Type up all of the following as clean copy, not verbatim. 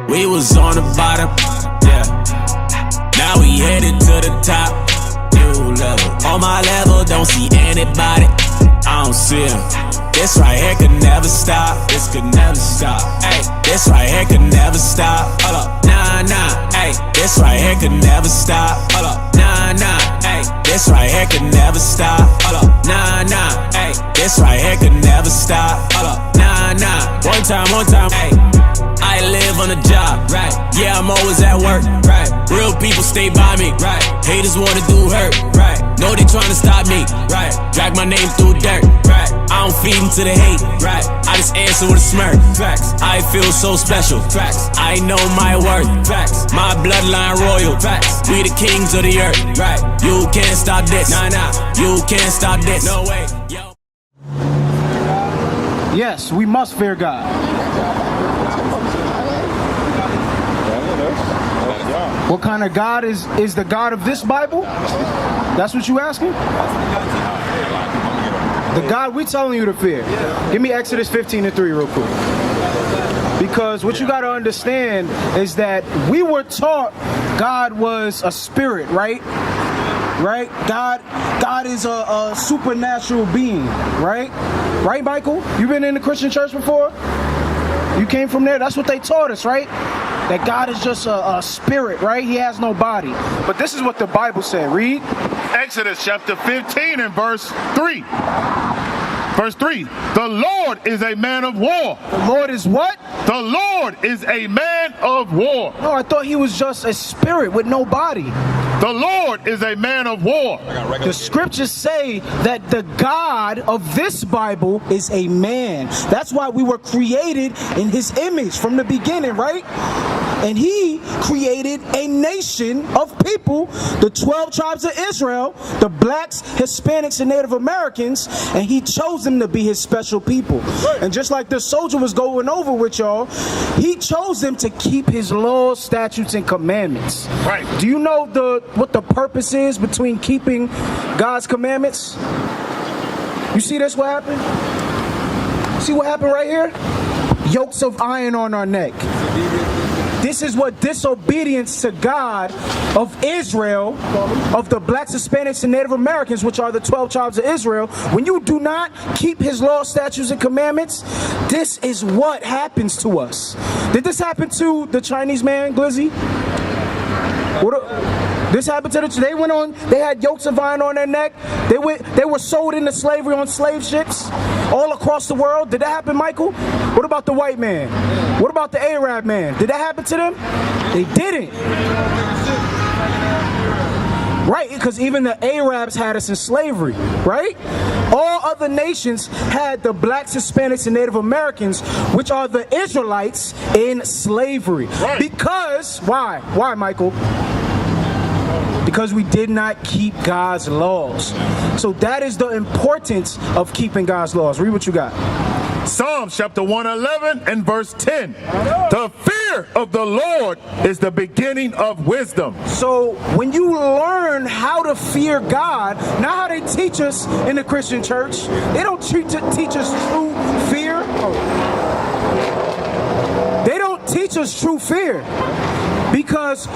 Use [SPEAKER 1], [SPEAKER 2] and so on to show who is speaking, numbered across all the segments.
[SPEAKER 1] We was on the bottom, yeah. Now we headed to the top. New level. On my level, don't see anybody. I don't see him. This right here could never stop. This could never stop. Ay, this right here could never stop. Hold up, nah, nah. Ay, this right here could never stop. Hold up, nah, nah. Ay, this right here could never stop. Hold up, nah, nah. Ay, this right here could never stop. Hold up, nah, nah. One time. Ay, I live on a job, right? Yeah, I'm always at work, right? Real people stay by me, right? Haters wanna do hurt, right? Know they tryna stop me, right? Drag my name through dirt, right? I don't feed into the hate, right? I just answer with a smirk, facts. I feel so special, facts. I know my worth, facts. My bloodline royal, facts. We the kings of the earth, right? You can't stop this, nah, nah. You can't stop this, no way, yo.
[SPEAKER 2] Yes, we must fear God. What kind of God is the God of this Bible? That's what you asking? The God we telling you to fear. Give me Exodus 15:3 real quick. Because what you got to understand is that we were taught God was a spirit, right? Right? God is a supernatural being, right? Right, Michael? You been in the Christian church before? You came from there? That's what they taught us, right? That God is just a spirit, right? He has no body. But this is what the Bible said. Read.
[SPEAKER 3] Exodus chapter 15 and verse 3. Verse 3. The Lord is a man of war.
[SPEAKER 2] The Lord is what?
[SPEAKER 3] The Lord is a man of war.
[SPEAKER 2] No, I thought he was just a spirit with no body.
[SPEAKER 3] The Lord is a man of war.
[SPEAKER 2] The scriptures say that the God of this Bible is a man. That's why we were created in his image from the beginning, right? And he created a nation of people, the 12 tribes of Israel, the blacks, Hispanics, and Native Americans, and he chose them to be his special people. And just like the soldier was going over with y'all, he chose them to keep his laws, statutes, and commandments.
[SPEAKER 3] Right.
[SPEAKER 2] Do you know what the purpose is between keeping God's commandments? You see this, what happened? See what happened right here? Yokes of iron on our neck. This is what disobedience to God of Israel, of the blacks, Hispanics, and Native Americans, which are the 12 tribes of Israel, when you do not keep his law, statutes, and commandments, this is what happens to us. Did this happen to the Chinese man, Glizzy? This happened to they went on, they had yokes of iron on their neck. They were sold into slavery on slave ships all across the world. Did that happen, Michael? What about the white man? What about the Arab man? Did that happen to them? They didn't. Right, because even the Arabs had us in slavery, right? All other nations had the blacks, Hispanics, and Native Americans, which are the Israelites, in slavery.
[SPEAKER 3] Right.
[SPEAKER 2] Because, why? Why, Michael? Because we did not keep God's laws. So that is the importance of keeping God's laws. Read what you got.
[SPEAKER 3] Psalms chapter 111 and verse 10. The fear of the Lord is the beginning of wisdom.
[SPEAKER 2] So when you learn how to fear God, not how they teach us in the Christian church, they don't teach us true fear. They don't teach us true fear. Because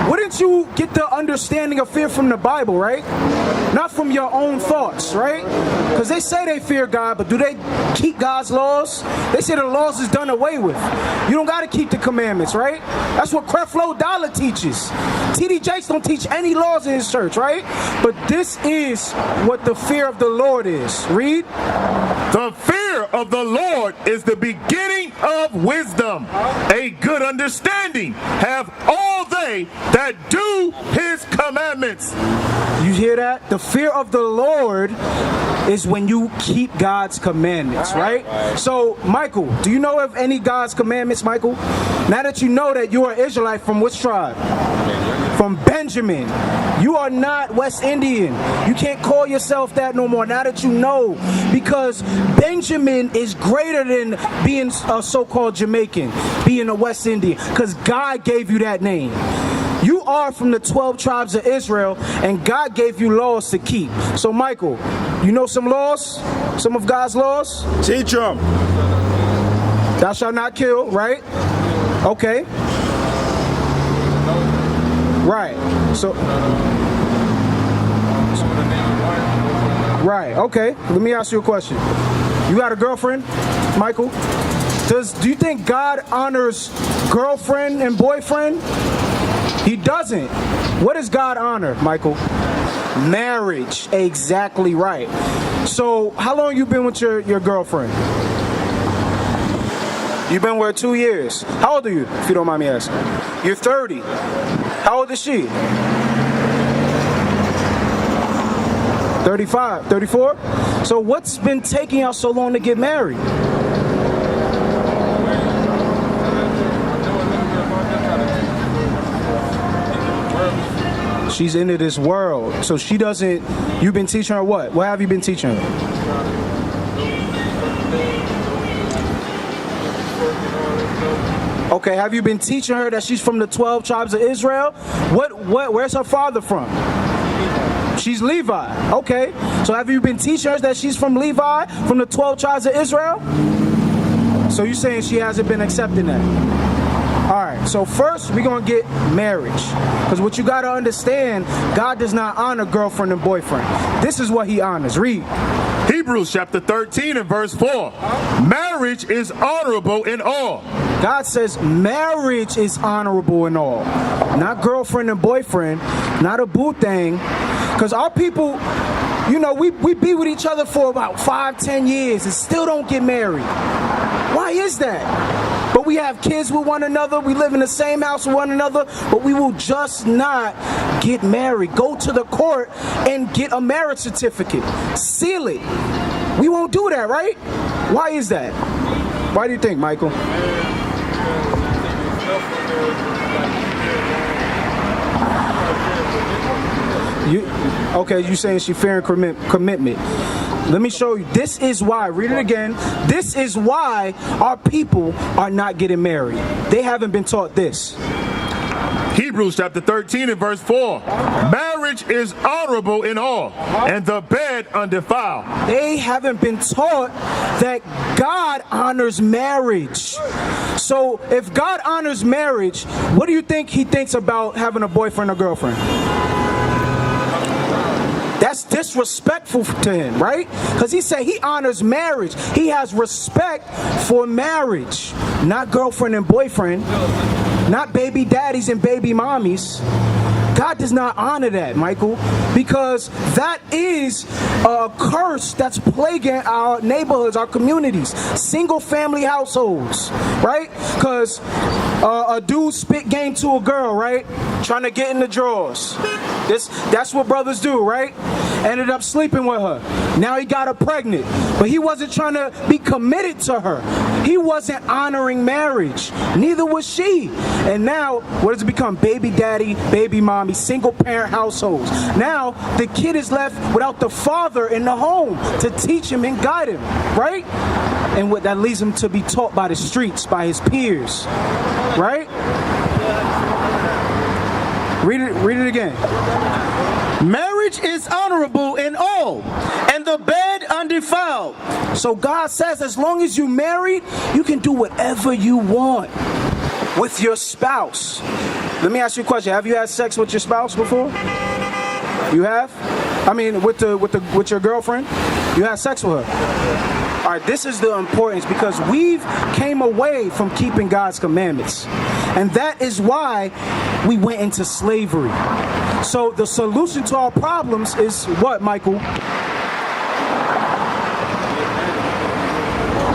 [SPEAKER 2] wouldn't you get the understanding of fear from the Bible, right? Not from your own thoughts, right? Because they say they fear God, but do they keep God's laws? They say the laws is done away with. You don't got to keep the commandments, right? That's what Creflo Dollar teaches. T.D. Jakes don't teach any laws in his church, right? But this is what the fear of the Lord is. Read.
[SPEAKER 3] The fear of the Lord is the beginning of wisdom. A good understanding have all they that do his commandments.
[SPEAKER 2] You hear that? The fear of the Lord is when you keep God's commandments, right? So, Michael, do you know of any God's commandments, Michael? Now that you know that you are Israelite, from which tribe? From Benjamin. You are not West Indian. You can't call yourself that no more, now that you know. Because Benjamin is greater than being a so-called Jamaican, being a West Indian. Because God gave you that name. You are from the 12 tribes of Israel, and God gave you laws to keep. So, Michael, you know some laws? Some of God's laws?
[SPEAKER 3] Teach them.
[SPEAKER 2] Thou shalt not kill, right? Okay. Right. So. Right. Okay. Let me ask you a question. You got a girlfriend, Michael? Do you think God honors girlfriend and boyfriend? He doesn't. What does God honor, Michael? Marriage. Exactly right. So, how long you been with your girlfriend? You've been with her 2 years. How old are you, if you don't mind me asking? You're 30. How old is she? 35, 34? So what's been taking y'all so long to get married? She's into this world. So she doesn't, you've been teaching her what? What have you been teaching her? Okay, have you been teaching her that she's from the 12 tribes of Israel? Where's her father from? She's Levi. Okay. So have you been teaching her that she's from Levi, from the 12 tribes of Israel? So you're saying she hasn't been accepting that? All right. So first, we're going to get marriage. Because what you got to understand, God does not honor girlfriend and boyfriend. This is what he honors. Read.
[SPEAKER 3] Hebrews chapter 13 and verse 4. Marriage is honorable in all.
[SPEAKER 2] God says marriage is honorable in all. Not girlfriend and boyfriend. Not a boo thing. Because our people, you know, we be with each other for about 5-10 years and still don't get married. Why is that? But we have kids with one another. We live in the same house with one another. But we will just not get married. Go to the court and get a marriage certificate. Seal it. We won't do that, right? Why is that? Why do you think, Michael? You saying she fearing commitment. Let me show you. This is why. Read it again. This is why our people are not getting married. They haven't been taught this.
[SPEAKER 3] Hebrews chapter 13 and verse 4. Marriage is honorable in all, and the bed undefiled.
[SPEAKER 2] They haven't been taught that God honors marriage. So if God honors marriage, what do you think he thinks about having a boyfriend or girlfriend? That's disrespectful to him, right? Because he said he honors marriage. He has respect for marriage, not girlfriend and boyfriend, not baby daddies and baby mommies. God does not honor that, Michael, because that is a curse that's plaguing our neighborhoods, our communities, single family households, right? Because a dude spit game to a girl, right? Trying to get in the drawers. That's what brothers do, right? Ended up sleeping with her. Now he got her pregnant, but he wasn't trying to be committed to her. He wasn't honoring marriage. Neither was she. And now, what does it become? Baby daddy, baby mommy, single parent households. Now, the kid is left without the father in the home to teach him and guide him, right? And what that leads him to be taught by the streets, by his peers, right? Read it again.
[SPEAKER 4] Marriage is honorable in all, and the bed undefiled.
[SPEAKER 2] So God says as long as you're married, you can do whatever you want with your spouse. Let me ask you a question. Have you had sex with your spouse before? You have? I mean, with your girlfriend? You had sex with her? All right, this is the importance, because we've came away from keeping God's commandments. And that is why we went into slavery. So the solution to our problems is what, Michael?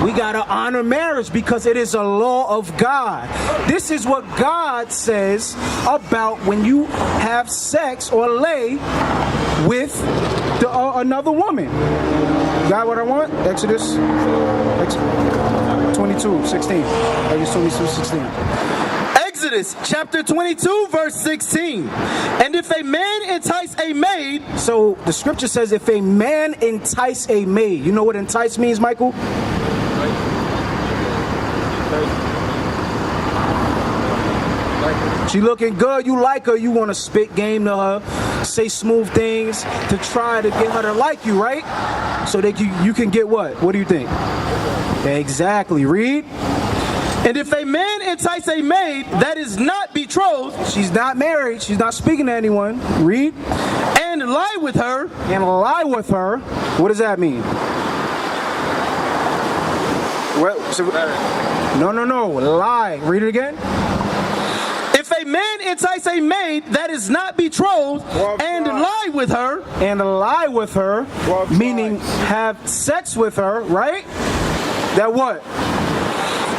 [SPEAKER 2] We gotta honor marriage because it is a law of God. This is what God says about when you have sex or lay with another woman. Got what I want? Exodus 22:16. Exodus 22:16.
[SPEAKER 4] Exodus chapter 22 verse 16. And if a man entice a maid.
[SPEAKER 2] So the scripture says if a man entice a maid. You know what entice means, Michael? She looking good, you like her, you want to spit game to her, say smooth things to try to get her to like you, right? So that you can get what? What do you think? Exactly. Read.
[SPEAKER 4] And if a man entice a maid that is not betrothed,
[SPEAKER 2] she's not married, she's not speaking to anyone, read,
[SPEAKER 4] and lie with her,
[SPEAKER 2] what does that mean? No, lie. Read it again.
[SPEAKER 4] If a man entice a maid that is not betrothed and lie with her, meaning have sex with her, right? That what?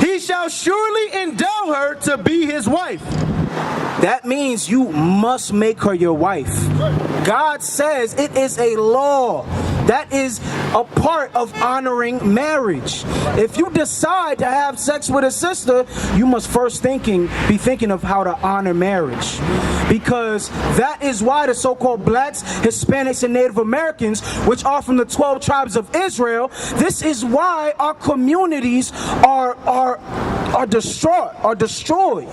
[SPEAKER 4] He shall surely endow her to be his wife.
[SPEAKER 2] That means you must make her your wife. God says it is a law. That is a part of honoring marriage. If you decide to have sex with a sister, you must first be thinking of how to honor marriage. Because that is why the so-called blacks, Hispanics, and Native Americans, which are from the 12 tribes of Israel, this is why our communities are destroyed.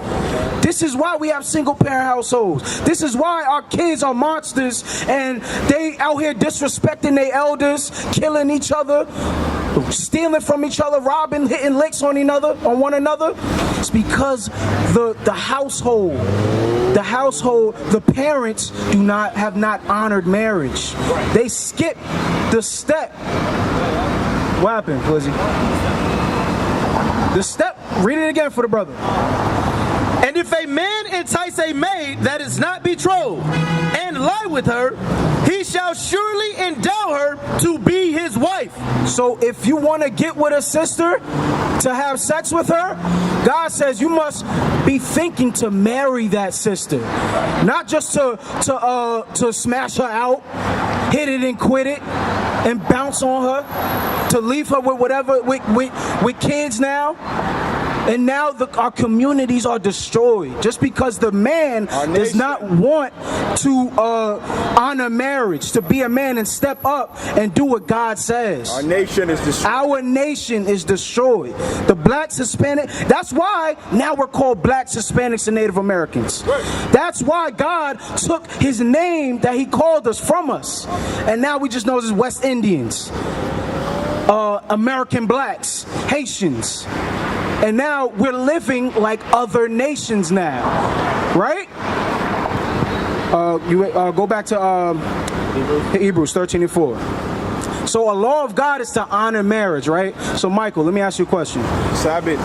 [SPEAKER 2] This is why we have single-parent households. This is why our kids are monsters and they out here disrespecting their elders, killing each other, stealing from each other, robbing, hitting licks on one another. It's because the household, the parents have not honored marriage. They skip the step. What happened, Lizzie? The step. Read it again for the brother.
[SPEAKER 4] And if a man entice a maid that is not betrothed and lie with her, he shall surely endow her to be his wife.
[SPEAKER 2] So if you want to get with a sister to have sex with her, God says you must be thinking to marry that sister, not just to smash her out, hit it and quit it, and bounce on her, to leave her with whatever with kids now. And now our communities are destroyed just because the man does not want to honor marriage, to be a man and step up and do what God says.
[SPEAKER 5] Our nation is
[SPEAKER 2] destroyed. The blacks, Hispanic, that's why now we're called blacks, Hispanics, and Native Americans. That's why God took his name that he called us from us. And now we just know as West Indians, American blacks, Haitians. And now we're living like other nations now, right? Go back to Hebrews 13:4. So a law of God is to honor marriage, right? So Michael, let me ask you a question.
[SPEAKER 5] Sabbath.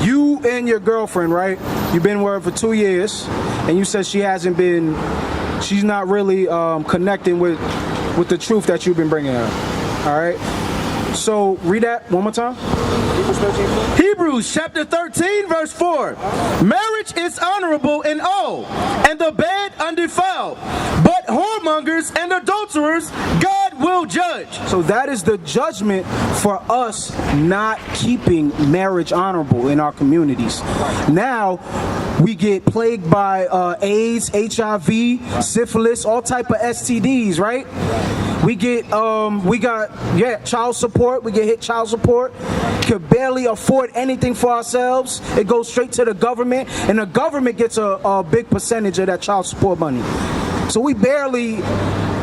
[SPEAKER 2] You and your girlfriend, right? You've been with her for 2 years, and you said she's not really connecting with the truth that you've been bringing her. All right? So read that one more time.
[SPEAKER 4] Hebrews chapter 13 verse 4. Marriage is honorable in all, and the bed undefiled. But whoremongers and adulterers God will judge.
[SPEAKER 2] So that is the judgment for us not keeping marriage honorable in our communities. Now we get plagued by AIDS, HIV, syphilis, all type of STDs, right? We got child support. We get hit child support. Could barely afford anything for ourselves. It goes straight to the government, and the government gets a big percentage of that child support money. So we barely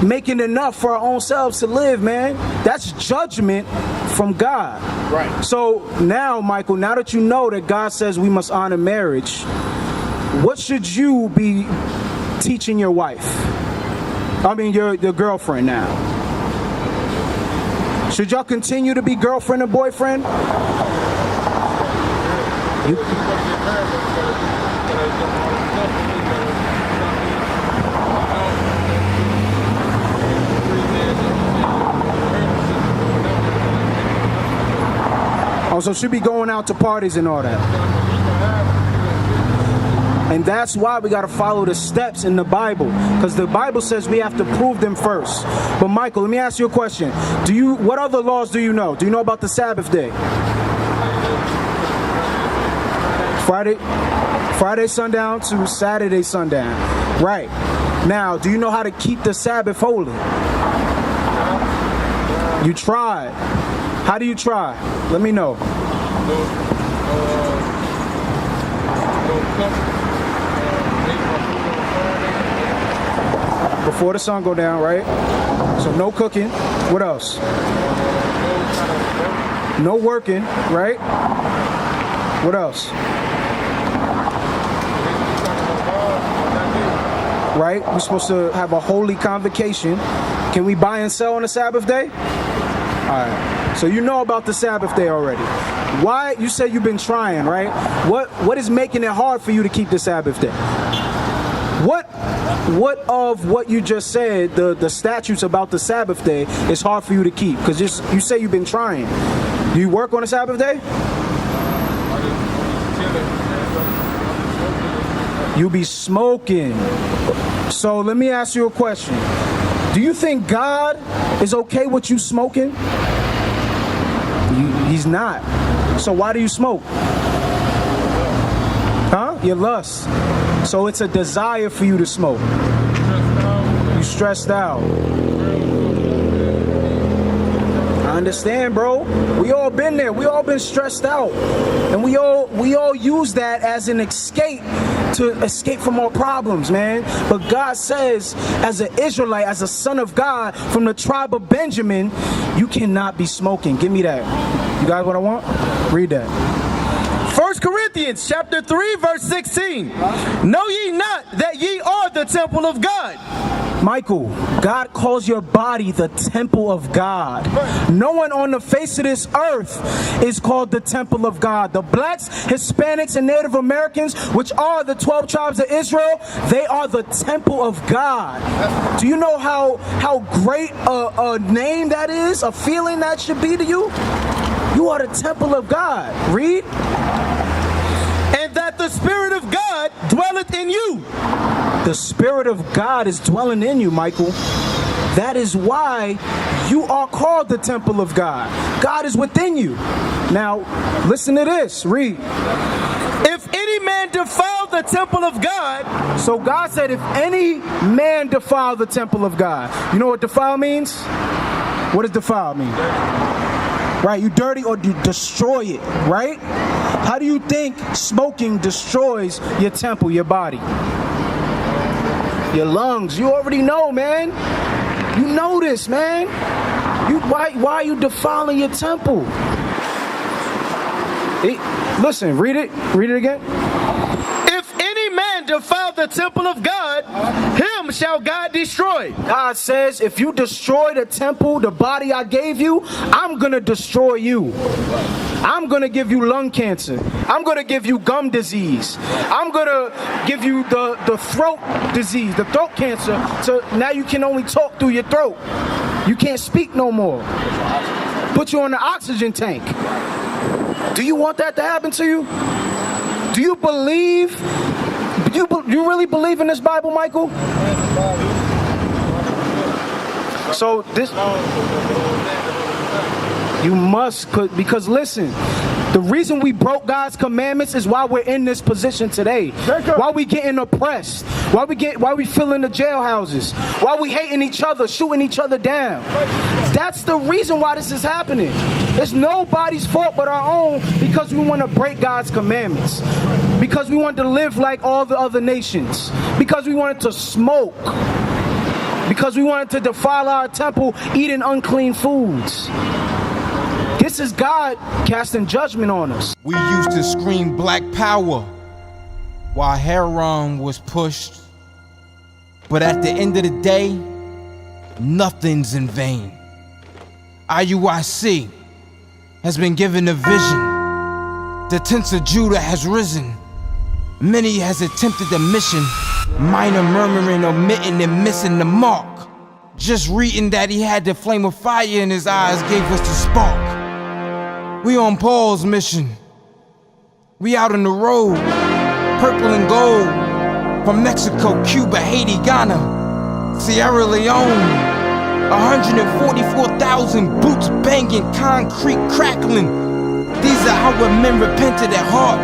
[SPEAKER 2] making enough for our own selves to live, man. That's judgment from God.
[SPEAKER 5] Right.
[SPEAKER 2] So now, Michael, now that you know that God says we must honor marriage, what should you be teaching your wife? I mean, your girlfriend now. Should y'all continue to be girlfriend and boyfriend? Also, she'll be going out to parties and all that. And that's why we got to follow the steps in the Bible, because the Bible says we have to prove them first. But Michael, let me ask you a question. What other laws do you know? Do you know about the Sabbath day? Friday sundown to Saturday sundown. Right. Now, do you know how to keep the Sabbath holy? You tried. How do you try? Let me know. Before the sun go down, right? So no cooking. What else? No working, right? What else? Right? We're supposed to have a holy convocation. Can we buy and sell on the Sabbath day? All right. So you know about the Sabbath day already. Why? You said you've been trying, right? What is making it hard for you to keep the Sabbath day? What of what you just said, the statutes about the Sabbath day, is hard for you to keep? Because you say you've been trying. Do you work on the Sabbath day? You be smoking. So let me ask you a question. Do you think God is okay with you smoking? He's not. So why do you smoke? Huh? Your lust. So it's a desire for you to smoke. You stressed out. I understand, bro. We all been there. We all been stressed out. And we all use that as an escape to escape from our problems, man. But God says, as an Israelite, as a son of God from the tribe of Benjamin, you cannot be smoking. Give me that. You guys what I want? Read that.
[SPEAKER 4] 1 Corinthians chapter 3, verse 16. Know ye not that ye are the temple of God?
[SPEAKER 2] Michael, God calls your body the temple of God. No one on the face of this earth is called the temple of God. The blacks, Hispanics, and Native Americans, which are the 12 tribes of Israel, they are the temple of God. Do you know how great a name that is? A feeling that should be to you? You are the temple of God. Read.
[SPEAKER 4] And that the Spirit of God dwelleth in you.
[SPEAKER 2] The Spirit of God is dwelling in you, Michael. That is why you are called the temple of God. God is within you. Now, listen to this. Read.
[SPEAKER 4] If any man defile the temple of God.
[SPEAKER 2] So God said, if any man defile the temple of God. You know what defile means? What does defile mean? Right, you dirty or you destroy it, right? How do you think smoking destroys your temple, your body? Your lungs. You already know, man. You know this, man. Why are you defiling your temple? Listen, read it. Read it again.
[SPEAKER 4] If any man defile the temple of God, him shall God destroy.
[SPEAKER 2] God says, if you destroy the temple, the body I gave you, I'm going to destroy you. I'm going to give you lung cancer. I'm going to give you gum disease. I'm going to give you the throat disease, the throat cancer. So now you can only talk through your throat. You can't speak no more. Put you on the oxygen tank. Do you want that to happen to you? Do you believe? You really believe in this Bible, Michael? So this... You must, because listen, the reason we broke God's commandments is why we're in this position today. Why we getting oppressed. Why we filling the jailhouses. Why we hating each other, shooting each other down. That's the reason why this is happening. It's nobody's fault but our own, because we want to break God's commandments. Because we want to live like all the other nations. Because we wanted to smoke. Because we wanted to defile our temple eating unclean foods. This is God casting judgment on us.
[SPEAKER 5] We used to scream black power while heroin was pushed. But at the end of the day, nothing's in vain. IUIC has been given a vision. The tents of Judah has risen. Many has attempted the mission. Minor murmuring, omitting, and missing the mark. Just reading that he had the flame of fire in his eyes gave us the spark. We on Paul's mission. We out on the road, purple and gold. From Mexico, Cuba, Haiti, Ghana, Sierra Leone. 144,000 boots banging, concrete crackling. These are our men repented at heart.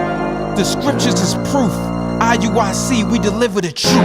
[SPEAKER 5] The scriptures is proof. IUIC, we deliver the truth.